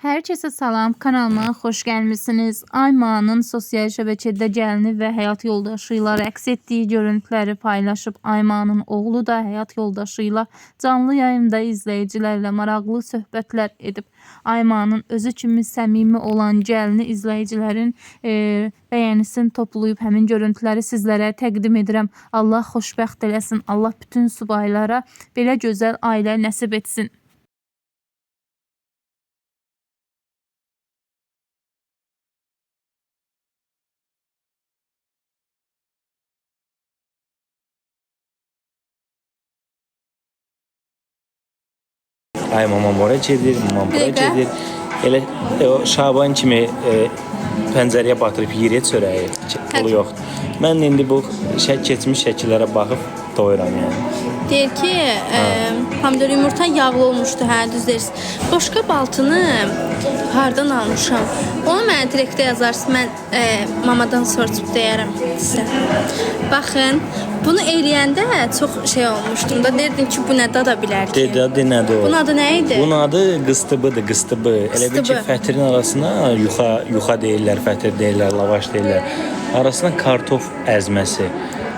Herkese salam, kanalıma xoş gəlmisiniz. Aymanın sosial şəbəkədə gəlini və həyat yoldaşı ilə rəqs etdiyi görüntüləri paylaşıb. Aymanın oğlu da həyat yoldaşı ilə canlı yayımda izləyicilərlə maraqlı söhbətlər edib. Aymanın özü kimi səmimi olan gəlini izləyicilərin bəyənisini toplayıb həmin görüntüləri sizlərə təqdim edirəm. Allah xoşbəxt eləsin, Allah bütün subaylara belə gözəl ailə nəsib etsin. Ay mamam oraya gedir, mamam buraya gedir. Elə o Şaban kimi pəncərəyə batırıb yeriyə çörəyi pulu yoxdur. Mən indi bu keçmiş şəkillərə baxıb doyuram yəni. Deyir ki, pomidor yumurta yağlı olmuşdu, hə, düz deyirsən. Boşqab altını hardan almışam? Onu mənə direktə yazarsın, mən mamadan soruşub deyərəm sizə. Baxın, bunu eləyəndə çox şey olmuşdum da, deyirdim ki, bu nə dada bilər ki? Dedi nədir o? Bunun adı nə idi? Bunun adı qıstıbıdır, qıstıbı. Elə bir ki, fətrin arasına yuxa deyirlər, fətir deyirlər, lavaş deyirlər. Arasına kartof əzməsi.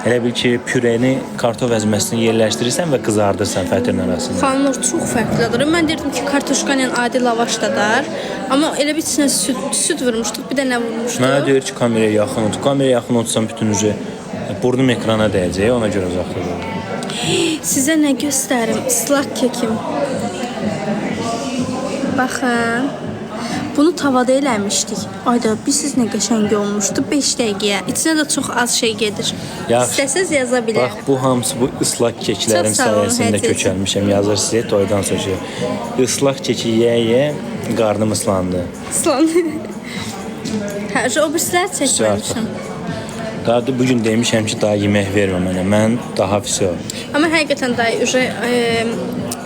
Elə bil ki, püreni kartof əzməsini yerləşdirirsən və qızardırsan fətrin arasında. Xanlar çox fərqlidir. Mən deyirdim ki, kartoşka ilə adi lavaş dadar. Amma elə bir içinə süd vurmuşduq, bir də nə vurmuşduq? Mənə deyir ki, kameraya yaxın otur. Kameraya yaxın otursan bütün burnum ekrana dəyəcək, ona görə uzaqda dur. Sizə nə göstərim? Islaq kekim. Baxın. Bunu tavada eləmişdik. Ayda siz nə qəşəng olmuşdu 5 dəqiqəyə. İçinə də çox az şey gedir. İstəsəz yaza bilərəm. Bax, bu hamısı bu ıslaq keklərin sayəsində kökəlmişəm. Yazır sizə toydan sonra. Islaq keki yeyə qarnım ıslandı. Islandı. Hə, o birislər çəkməmişəm. Daha da bugün demişəm ki, daha yemək vermə mənə. Mən daha fiso. Amma həqiqətən daha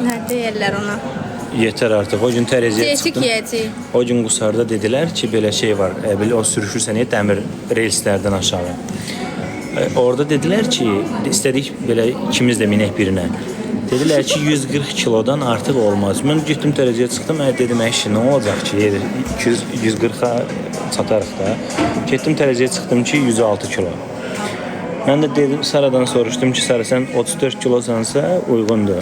nə deyirlər ona? Yetər artıq. O gün tərəziyə çıxdım. O gün Qusarda dedilər ki, belə şey var. O sürüşürsən dəmir relslərdən aşağı. Orada dedilər ki, istədik belə ikimiz də minək birinə. Dedilər ki, 140 kilodan artıq olmaz. Mən getdim tərəziyə çıxdım. Dedim, əşi, nə olacaq ki, 140-a çatarıq da. Getdim tərəziyə çıxdım ki, 106 kilo. Mən də dedim, Saradan soruşdum ki, Sara, sən 34 kilosansa uyğundur.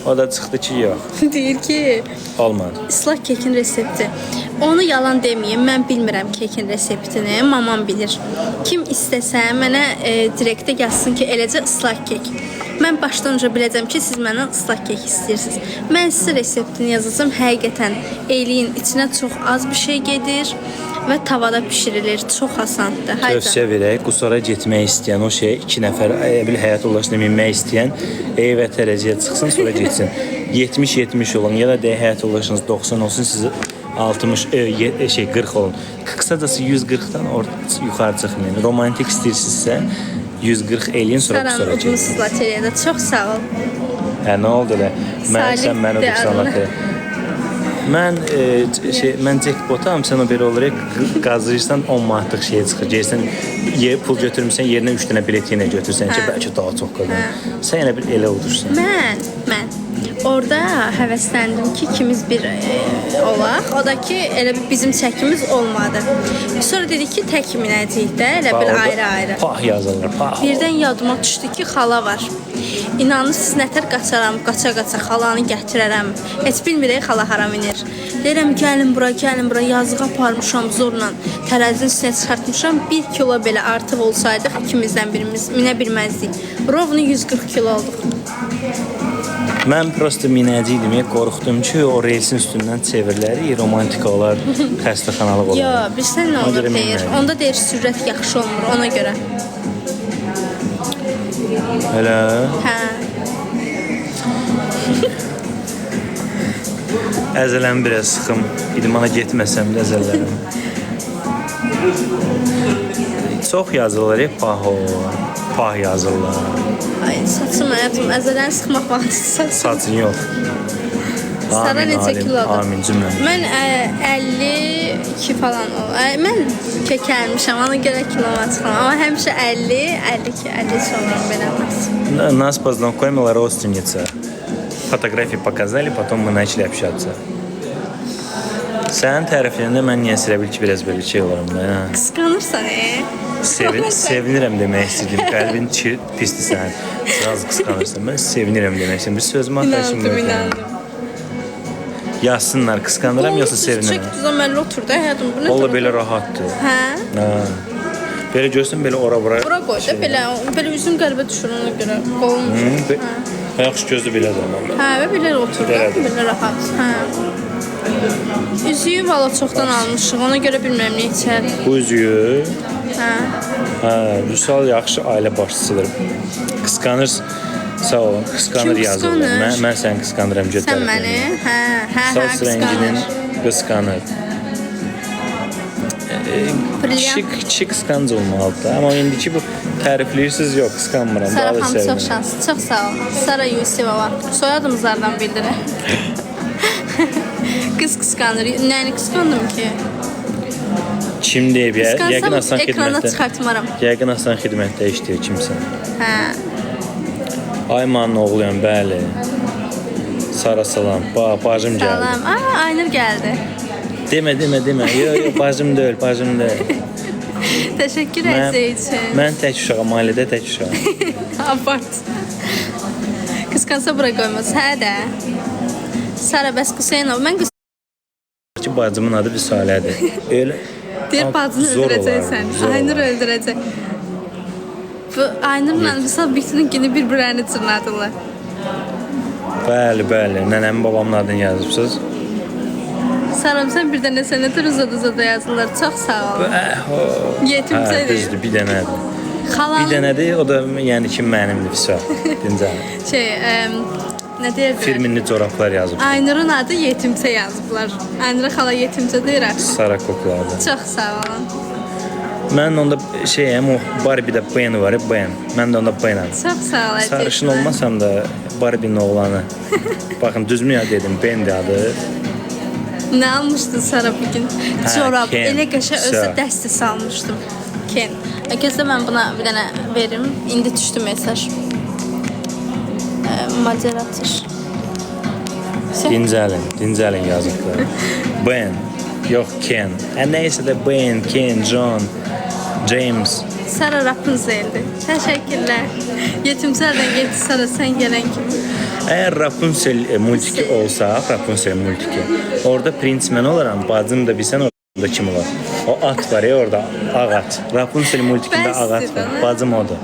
O da çıxdı ki, yox. Deyir ki, olmadı. Islaq kekin resepti. Onu yalan deməyim, mən bilmirəm kekin reseptini, mamam bilir. Kim istəsə mənə direktə gəlsin ki, eləcə ıslaq kek. Mən başdan önce biləcəm ki, siz məndən ıslaq kek istəyirsiniz. Mən sizə reseptini yazacağım. Həqiqətən eyliyin içinə çox az bir şey gedir və tavada pişirilir. Çox asandır. Tövsiyə verək, Qusara getmək istəyən o şey 2 nəfər bir həyat yoldaşına minmək istəyən evə tərəziyə çıxsın, sonra getsin. 70-70 olun ya da həyat yoldaşınız 90 olsun, siz 40 olun. Qısacası 140-dan yuxarı çıxmayın. Romantik istəyirsinizsə 140 eləyin, sonra Qusara getsin. Saran udmuz lateriyada. Çox sağ ol. Hə, nə oldu elə? Sən mənə udursan lateriya. Mən jackpotam, sən o belə olaraq qazıyırsan 10 manatlıq şeyə çıxır. Gəlsən, pul götürmüsən, yerinə 3 dənə bilet yenə götürsən ki, bəlkə daha çox qazan. Sən yenə bir elə udursan. Mən orada həvəsləndim ki, ikimiz bir olaq. O da ki, elə bizim çəkimiz olmadı. Sonra dedik ki, tək minəcəyik də, elə bir ayrı-ayrı. Pah yazırlar, pah. Birdən yadıma düşdü ki, xala var. İnanırsınız, nətər qaçaram, qaça-qaça xalanı gətirərəm. Heç bilmirək xala hara minir. Deyirəm, gəlin bura, yazığa aparmışam zorla. Tərəzinin üstünə çıxartmışam. 1 kilo belə artıq olsaydıq, ikimizdən birimiz minə bilməzdik. Rovnu 140 kilo olduq. Mən prosto minəcəydim, qorxdum ki, o relsin üstündən çevirləri, romantik olar, xəstəxanalıq olar. Yox, bilsən nə onda deyir? Onda deyir, sürət yaxşı olmur, ona görə. Elə? Hə. Əzələm biraz sıxım. İdmana getməsəm də əzələrim. Çox yazırlar, pah yazırlar. Ay, saçım həyatım, əzələni sıxmaq vaxtı saçın yox. Sara necə kilodur? Amin cümləmiz. Mən 52 falan olur. Mən kəkəlmişəm, ona görə kiloma çıxam. Amma həmişə 50-52 olurum belə. Нас познакомила родственница. Фотографии показали, потом мы начали общаться. Sənin təriflərində mən niyə elə bil ki, biraz belə şey olurum da. Hə. Qısqanırsan, Sevinirəm demək istədim. Qəlbin pisdir sənin. Biraz qısqanırsan. Mən sevinirəm demək istədim. Bir sözümə İnandım, inandım. Yazsınlar, qısqanıram yoxsa sevinirəm. Çək düzə mənlə otur da, həyatım. Bu nə? Valla belə rahatdır. Hə? Hə. Belə görsən belə ora-bura. Bura qoy da, belə üzüm qəlbə düşür ona görə. Qolun. Yaxşı gözlü belə durmam. Hə, və belə otur da, belə rahat. Hə. Üzüyü valla çoxdan almışıq, ona görə bilmirəm neçə. Bu üzüyü Hə. Vüsal yaxşı ailə başçısıdır. Qısqanır, sağ olun, qısqanır Kim yazırlar. qısqanır? Mən səni qısqanıram götürəm. Sən məni? Hə, Saç rənginin qısqanır. qısqanır. Brilliant. Kişi qısqancı olmalıdır da. Amma indiki bu tərifləyirsiniz, yox, qısqanmıram. Sara Daha da xanım çox sevinirəm. şanslı, çox sağ ol. Sara Yusifova. Soyadımızlardan bildirir. Qız qısqanır. Nəyini qısqandım ki? Kim deyib ya? Yəqin Qısqansam Aslan ekrana xidmətdə. çıxartmaram. Yəqin Aslan xidmətdə işləyir kimsə. Hə. Aymanın oğluyam, bəli. Sara salam. Bacım gəldi. Salam. Aynur gəldi. Demə. Yox, bacım deyil. Təşəkkür edəcəyim. Mən tək uşağam, ailədə tək uşağam. Abart. Qısqansa bura qoymaz. Hə də. Sara bəs Hüseynov. Mən Ki bacımın adı Vüsalədir. Elə deyir bacını zor öldürəcəksən. olar. Aynur öldürəcək. Bu Aynurla Vüsal bütün günü bir-birlərini çırnadılar. Bəli. Nənəmin babamın adını yazıbsınız. Saram sən bir dənə sənətə uzada yazırlar. Çox sağ ol. Yetimcədir. Düzdür, bir dənədir. Xalam Bir dənədir, o da yəni ki mənimdir Vüsal. Dincəl. nə deyirdilər? Firminli corablar yazıb. Aynurun adı yetimcə yazıblar. Aynura xala yetimcə deyir. Sara koklardı. Çox sağ olun. Mən onda şeyəm, o Barbie-də Ben var, Ben. Mən də onda Benəm. Çox sağ ol. Sarışın olmasam da Barbie-nin oğlanı. Baxın, düzmü ya dedim, Ben də adı. Nə almışdın Sara bugün? Corab. Ken. Elə qəşə özü Sağ. dəsti salmışdım. Ken. Gözlə mən buna bir dənə verim. İndi düşdü mesaj. Moderator. Dincəlin yazıqlar. Ben, yox Ken. Nəysə də Ben, Ken, John, James. Sara Rapunzel'dir. Təşəkkürlər. Yetimlərdən getdi Sara sən gələn kimi. Əgər Rapunzel multiki olsa, Rapunzel multiki, orada prins mən olaram, bacım da bilsən orada kim olar? O at var ya orada, ağ at. Rapunzel multikində ağ at var, bacım odur.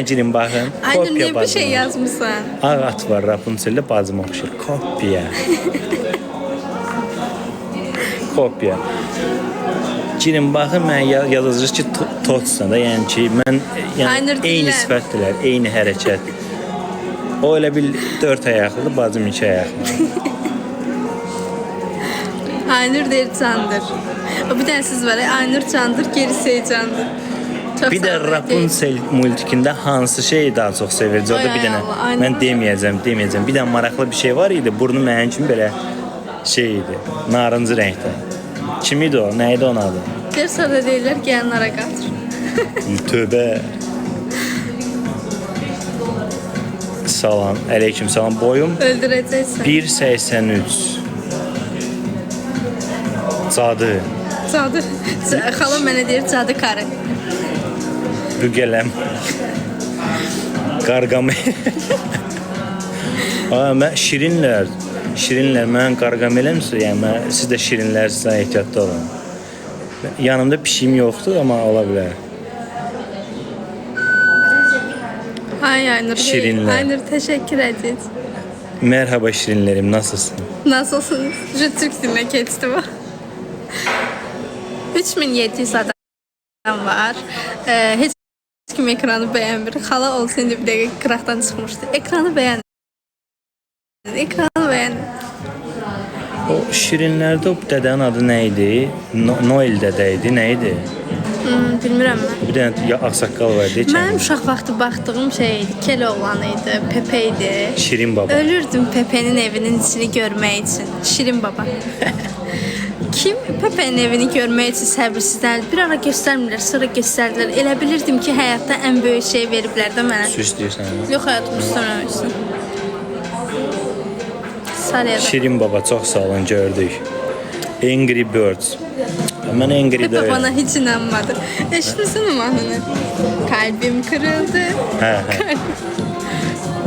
Girin baxın, Aynur niyə kopya bir şey bacım. yazmışsan? Ağ at var Rapunzel'də bacım oxşur, kopya. Kopya. Girin baxın, mən yazılır ki, totsan da, yəni ki, mən eyni sifətdirlər, eyni hərəkət. O elə bil 4 ayaqlıdır, bacım 2 ayaqlı. Aynur deyir candır. O bir dənə siz var ya, Aynur candır, gerisi candır. Çox Bir də sağ ol. Rapunzel multikində hansı şeyi daha çox sevirdi? Orada bir dənə, mən deməyəcəm. Bir dənə maraqlı bir şey var idi, burnu mənim kimi belə şey idi, narıncı rəngdə. Kim idi o? Nə idi onun adı? Bir sonra deyirlər gələnlərə qaçır. Tövbə. Salam, əleyküm salam. Boyum Öldürəcəksən. 1.83. Cadı. Cadı. Xalam mənə deyir cadı karı. Bügələm. Qarqamı. Mən şirinlər, mən qarqameləmsə, yəni siz də şirinlərsə ehtiyatlı olun. Yanımda pişiyim yoxdur, amma ola bilər. Ay Aynur. Şirinlər. Aynur təşəkkür ederiz. Merhaba şirinlərim, nasılsın? Nasılsınız? Türk diline keçdi bu. 3700 adam var. Heç kim ekranı bəyənmir. Xala olsa indi bir dəqiqə qıraqdan çıxmışdı. Ekranı bəyənin. O şirinlərdə o dədənin adı nə idi? Noel dədə idi, nə idi? Bilmirəm mən. Bir dənə ağsaqqal var idi. Mənim uşaq vaxtı baxdığım şey idi. Keloğlan idi, Pepe idi. Şirin baba. Ölürdüm Pepe'nin evinin içini görmək üçün. Şirin baba. Kim Pepe'nin evini görmək üçün səbirsizdir. Bir ara göstərmirlər, sonra göstərdilər. Elə bilirdim ki, həyatda ən böyük şey veriblər də mənə. Su istəyirsən? Yox, həyatım istəməmişsin. Sarıya da. Şirin baba, çox sağ olun, gördük. Angry Birds. Mən Angry Pepe də bana hiç inanmadı. Eşitmişsin mahnını. Kalbim kırıldı. Hə.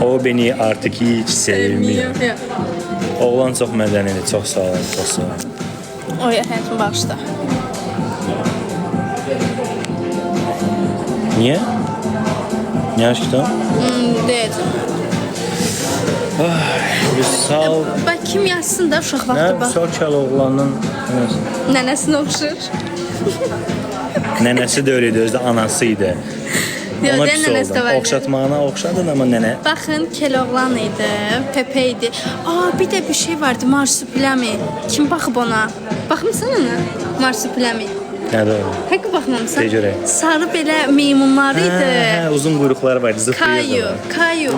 O beni artık hiç sevmiyor. Sevmiyor. Oğlan çox mədənidir, çox sağ ol, çox sağ ol. O ya həyatım bağışla. Niyə? Niyə aşkdan? Deyəcəm. Vüsal... Bak kim yazsın da uşaq Nə? vaxtı bax. Vüsal Kəloğlanın Nənəsinə oxşur. nənəsi də öyle idi, özü də anası idi. Yox, Ona deyən pis nənəsi də oldum. var. Oxşatmağına oxşadın ama nənə. Baxın, Keloğlan idi, Pepe idi. Bir də bir şey vardı, Marsupilami. Kim baxıb ona? Baxmısan ona? Marsupilami. Nədir o? Həqiqi baxmamısan? De görək. Sarı belə meymunlar idi. Uzun quyruqları vardı, zıplayırdı. Kayu.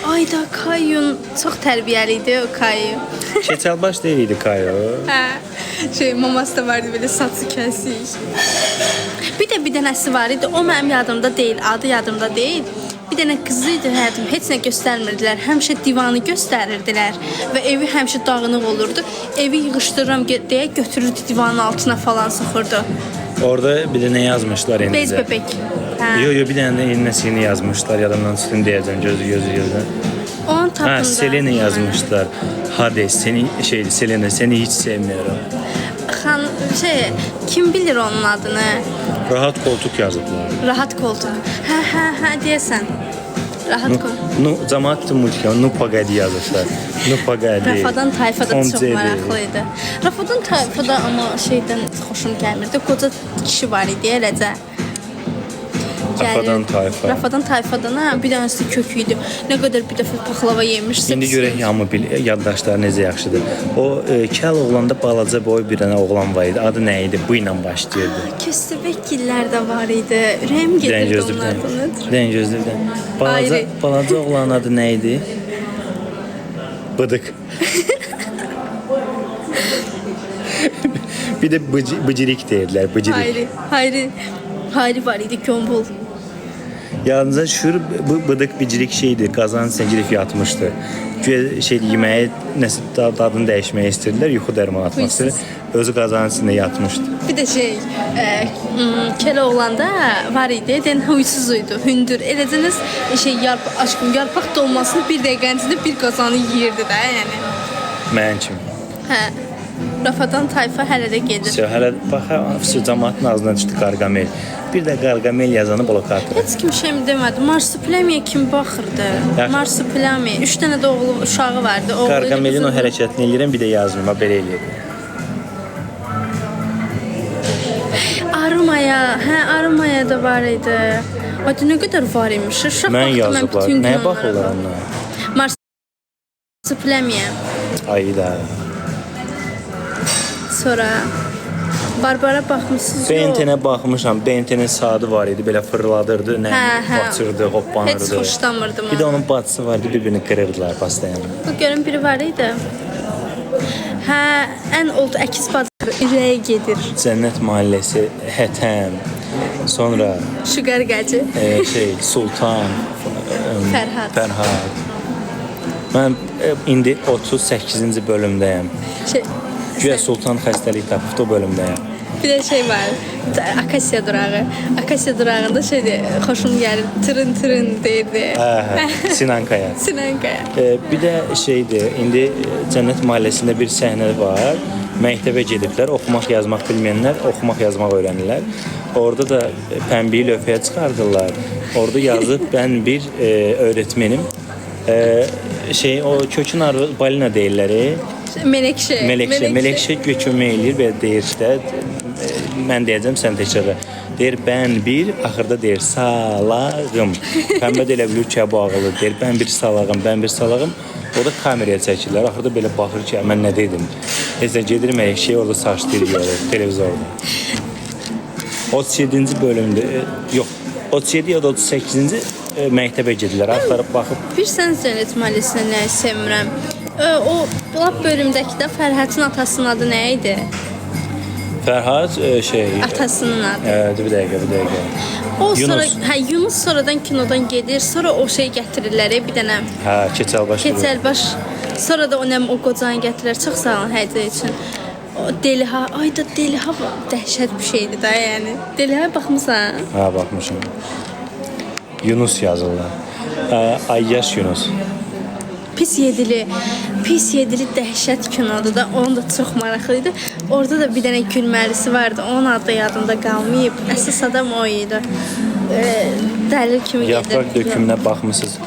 Ayda Kayun çox tərbiyəli idi o Kayu. Keçəlbaş deyil idi Kayo. Maması da vardı belə saçı kəsik. Bir də bir dənəsi var idi. O mənim yadımda deyil, adı yadımda deyil. Bir dənə qızı idi həyatım. Heç nə göstərmirdilər. Həmişə divanı göstərirdilər və evi həmişə dağınıq olurdu. Evi yığışdırıram deyə götürürdü divanın altına falan sıxırdı. Orada bir də nə yazmışlar indi? Bez bebek. Yo, bir dənə də yeni yazmışlar. Yadımdan çıxın deyəcəm, gözü. Onun tapında. Selena yazmışlar. Hades, Selena, seni hiç sevmiyorum. Kim bilir onun adını? Rahat koltuk yazıblar. Rahat koltuk. Hə, deyəsən. Rahat koltuk. Cəmaət multika, Nupagadi yazıblar. Nupagadi. Rafadan Tayfada çox maraqlı idi. Rafadan Tayfada amma şeydən xoşum gəlmirdi. Qoca kişi var idi eləcə. Rafadan Tayfadan bir dənəsi kök idi. Nə qədər bir dəfə paxlava yemişsə. İndi görək hamı yaddaşları necə yaxşıdır. O Kəl oğlanda balaca boy bir dənə oğlan var idi. Adı nə idi? Bu ilə başlayırdı. Köstəbəkgillər də var idi. Ürəyim gedirdi onlardan. Dən gözlərdən. Balaca oğlanın adı nə idi? Bıdık. Bir də bıcırık deyirlər, bıcırık. Hayri var idi, Gömbul. Yalnız şur bu bıdık bicirik şeydi. Qazan səngilif yatmışdı. Yeməyə nəsə dadını dəyişməyə istədilər, yuxu dərmanı atmaq istədilər. Özü qazanın içində yatmışdı. Bir də Keloğlanda var idi, huysuz idi, hündür. Eləcəniz yarpaq dolmasını bir dəqiqənin içində bir qazanı yeyirdi də, yəni. Mən kimi. Rafadan Tayfa hələ də gedir. Hələ bax, cəmaatın ağzından çıxdı Qarqamel. Bir də Qarqamel yazanı blokatır. Heç kim şey demədi. Marsupilamiyə kim baxırdı? Marsupilami. 3 dənə də oğlu uşağı vardı. Qarqamelin o hərəkətini eləyirəm, bir də yazmıram, belə eləyirəm. Arımaya da var idi. Adı nə qədər var imiş? Mən yazıblar. Nəyə baxırlar onlar? Marsupilamiyə. Ayda. Sonra Barbara baxmısınız? Bentenə baxmışam. Bentenin saatı var idi, belə fırladırdı, qaçırdı, hoppanırdı. Heç xoşlamırdım. Bir də onun bacısı vardı, bir-birini qırırdılar pastayan. Bu görün biri var idi. Ən oldu əkiz bacı ürəyə gedir. Cənnət Mahəlləsi, Hətəm, sonra Şüqər Qəci. Sultan, Fərhad. Mən indi 38-ci bölümdəyəm. Güya Sultan xəstəlik tapıb o bölümdəyəm. Bir də var. Akasiya durağı. Akasiya durağında xoşum gəlir. Tırın deyirdi. Sinankaya. Bir də indi Cənnət Mahəlləsində bir səhnə var. Məktəbə gediblər, oxumaq, yazmaq bilməyənlər oxumaq, yazmaq öyrənirlər. Orada da pəmbiyi lövhəyə çıxardırlar. Orada yazıb mən bir öğretmenim. O kökün arı balina deyirlər. Melekşe kömək eləyir və deyir mən deyəcəm, sən təkrar. Deyir, mən bir, axırda deyir, salağım. Pəmbə də elə bilir ki, bu ağılı. Deyir, mən bir salağım. O da kameraya çəkirlər. Axırda belə baxır ki, mən nə dedim. Heç də gedir, orada saçlayır, televizorda. 37-ci bölümdə, yox, 37 ya da 38-ci məktəbə gedirlər. Axtarıb baxıb. Bir sən Cənnət Mahəlləsinə nəyi sevmirəm. O lap bölümdəki də Fərhadın atasının adı nə idi? Fərhad atasının adı. Bir dəqiqə. O sonra Yunus sonradan kinodan gedir. Sonra o gətirirlər bir dənə. Keçəlbaş. Sonra da o qocanı gətirirlər. Çox sağ olun hədiyyə üçün. O Deliha, ay da Deliha dəhşət bir şeydir də, yəni. Delihaya baxmısan? Ha, baxmışam. Yunus yazırlar. Ayyaş Yunus. Pis yedili dəhşət kinodur da, onun da çox maraqlıydı. Orada da bir dənə gülməlisi vardı, onun adı yadımda qalmayıb. Əsas adam o idi. Dəlil kimi gedir. Yaprak dökümünə baxmısınız.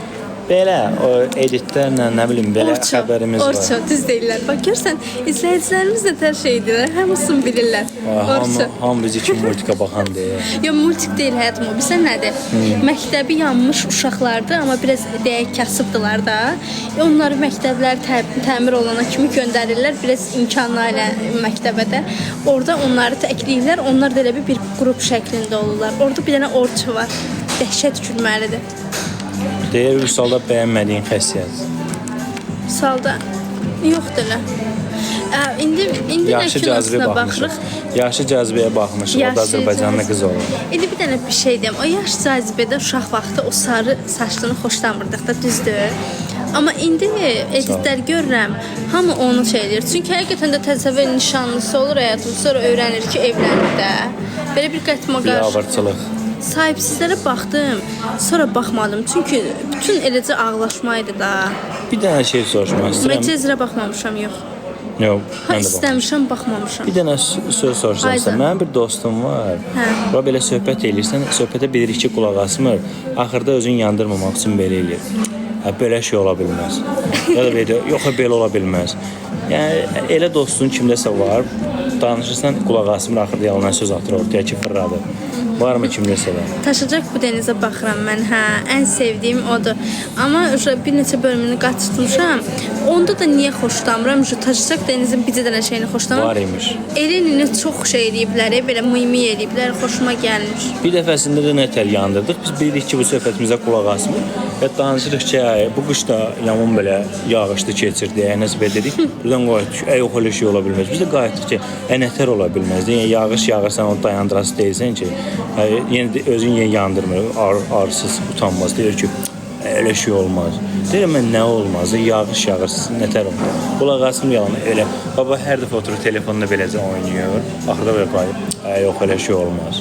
Belə o editlərlə nə bilim belə xəbərimiz var. Orço, düz deyirlər. Bax görsən, izləyicilərimiz də hər şeydir. Hamısını bilirlər. Orço. Hamı bizi kimi multika baxan deyir. Yo, multik deyil həyatım o. Bilsən nədir? Məktəbi yanmış uşaqlardır, amma biraz deyək kasıbdılar da. Onları məktəblər təmir olana kimi göndərirlər, biraz imkanlı ilə məktəbə də. Orada onları təkləyirlər, onlar da elə bir qrup şəklində olurlar. Orada bir dənə Orço var. Dəhşət gülməlidir. Deyir, Vüsalda bəyənmədiyin xəssiyyət. Salda yoxdur elə. İndi Yaxşı cazibə baxmışıq. Yaxşı cazibəyə baxmışıq. O da Azərbaycanlı qız olur. İndi bir dənə bir şey deyim. O yaxşı cazibədə uşaq vaxtı o sarı saçlını xoşlamırdıq da, düzdür. Amma indi editlər görürəm, hamı onu şey edir. Çünki həqiqətən də təzəvvür nişanlısı olur həyatım, sonra öyrənir ki, evlənir də. Belə bir qətmə qarşı. Bilavırçılıq. Sahibsizlərə baxdım, sonra baxmadım. Çünki bütün eləcə ağlaşmaydı da. Bir dənə şey soruşmaq istəyirəm. Məcəzrə baxmamışam, yox. Yox, Ha, mən də baxmamışam. istəmişəm, baxmamışam. Bir dənə söz soruşmaq istəyirəm. Mənim bir dostum var. Və belə söhbət eləyirsən, söhbətə bilirik ki, qulaq asmır. Axırda özünü yandırmamaq üçün belə eləyir. Belə şey ola bilməz. Ya da belə, yox, belə ola bilməz. Yəni elə dostun kimdəsə var, danışırsan, qulaq asmır, axırda yalan söz atır ortaya ki, fırladır. Varmı kimdəsə var? Taşacaq bu dənizə baxıram mən, hə, ən sevdiyim odur. Amma bir neçə bölümünü qaçırtmışam. Onda da niyə xoşlamıram? Taşacaq dənizin bir dənə şeyini xoşlamıram. Var imiş. Erenini çox şey eləyiblər, belə mimi eləyiblər, xoşuma gəlmiş. Bir dəfəsində də nətər yandırdıq. Biz bilirik ki, bu söhbətimizə qulaq asmır. Və danışırıq ki, bu qışda yaman belə yağışlı keçirdi. Nəsə belə dedik. Birdən qayıtdıq. Yox, elə şey ola bilməz. Biz də qayıtdıq ki, nətər ola bilməz. Yəni yağış yağırsan, onu dayandırası deyilsən ki, yenə özün yandırmır, arsız, utanmaz. Deyir ki, elə şey olmaz. Deyirəm mən, nə olmaz? Yağış yağırsız, nətər olmaz? Qulaq asmır yalan. Elə baba hər dəfə oturur telefonda beləcə oynayır. Axırda belə qayıb. Yox, elə şey olmaz.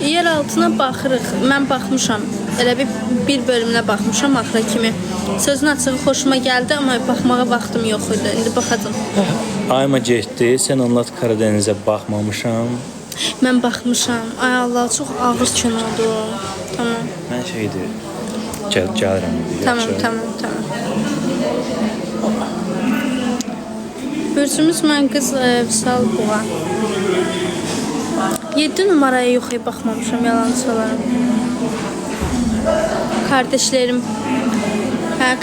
Yer altına baxırıq. Mən baxmışam. Elə bir bölümünə baxmışam axıra kimi. Sözün açığı xoşuma gəldi, amma baxmağa vaxtım yox idi. İndi baxacağam. Ayma getdi. Sən anlat Karadənizə baxmamışam. Mən baxmışam. Ay Allah, çox ağır kinodur. Tamam. Mən şeydir. Gəlirəm. Tamam. Bürcümüz mən qız Vüsal Buğa. 7 numaraya yox, baxmamışam, yalan söylərim.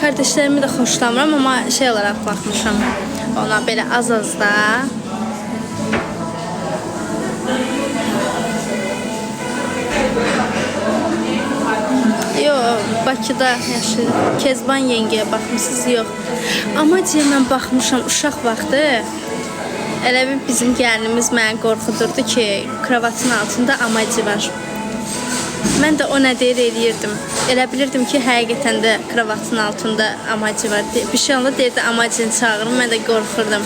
Kardeşlerimi də xoşlamıram, amma şey olaraq baxmışam. Ona belə az da. Yox, Bakıda yaşayır. Kezban yengəyə baxmışsınız, yox. Amma deyə mən baxmışam uşaq vaxtı. Elə bir bizim gəlinimiz məni qorxudurdu ki, kravatın altında amacı var. Mən də o nə deyir eləyirdim. Elə bilirdim ki, həqiqətən də kravatın altında amacı var. Bir şey onda deyirdi, amacını çağırım, mən də qorxurdum.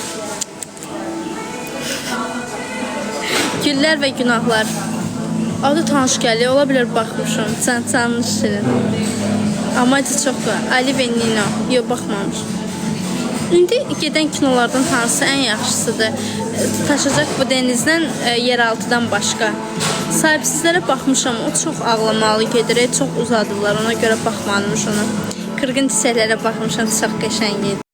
Güllər və günahlar. Adı tanış gəlir, ola bilər baxmışam. Tanış şirin. Amacı çoxdur. Ali və Nino. Yox, baxmamış. İndi gedən kinolardan hansı ən yaxşısıdır? Taşacaq bu dənizdən yeraltıdan başqa. Sahibsizlərə baxmışam, o çox ağlamalı gedir, çox uzadılar, ona görə baxmamış ona. Qırğın çiçəklərə baxmışam, çox qəşəng idi.